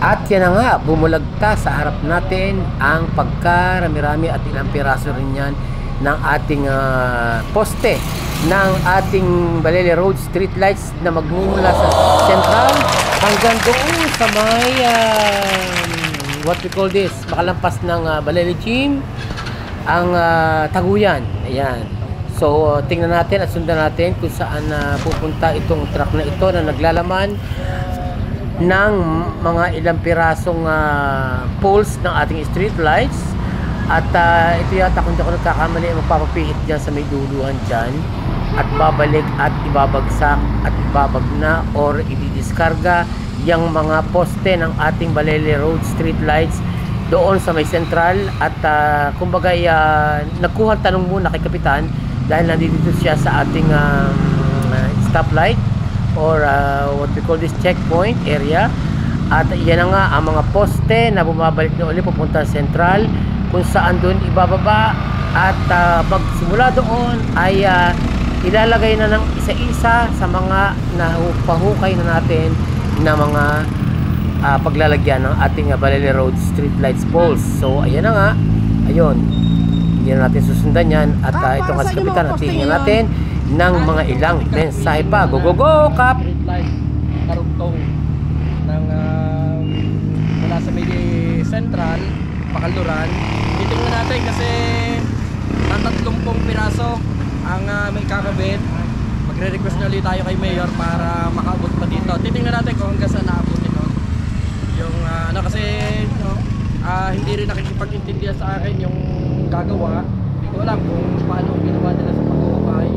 At yan na nga, bumulagta sa harap natin ang pagkarami-rami at ilang piraso rin yan ng ating poste ng ating Balele Road street lights na magmumula sa Central hanggang doon sa may what we call this, makalampas ng Balele Gym, ang Taguyan. Ayan. So tingnan natin at sundan natin kung saan pupunta itong truck na ito na naglalaman ng mga ilang pirasong poles ng ating street lights. At ito yata, kung di ako nagkakamali, magpapapihit dyan sa may duluhan dyan at babalik at ibabagsak at ibabagna or ididiskarga yung mga poste ng ating Balele Road street lights doon sa may Central. At kumbaga nagkuha tanong muna kay Kapitan dahil nandito siya sa ating stoplight or what we call this checkpoint area. At yan na nga ang mga poste na bumabalik na ulit papunta sa Central, kung saan doon ibababa at pagsimula doon ay ilalagay na ng isa-isa sa mga pahukay na natin na mga paglalagyan ng ating Balele Road street lights poles. So ayan na nga, ayun, hindi na natin susundan yan. At ito nga si Kapitan at tingnan natin ng mga ilang mensahe pa. Go go go Kap! Street light karugtong ng mula sa may Central Pakaluran. Titingnan natin kasi tatlong piraso ang may kakabit. Magre-request na ulit tayo kay Mayor para makaabot pa dito. Titingnan natin kung hanggang saan naabot ito. Yung kasi hindi rin nakikipag-intindihan sa akin yung gagawa. Hindi ko alam kung paano ginawa nila sa pag-ukay.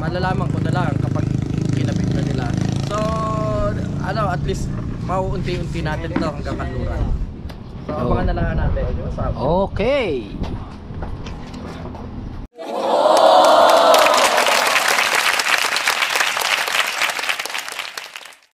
Malalaman ko na lang kapag kinabit na nila. So at least mauunti-unti natin to hanggang Kanluran. So abangan na lang natin. Okay.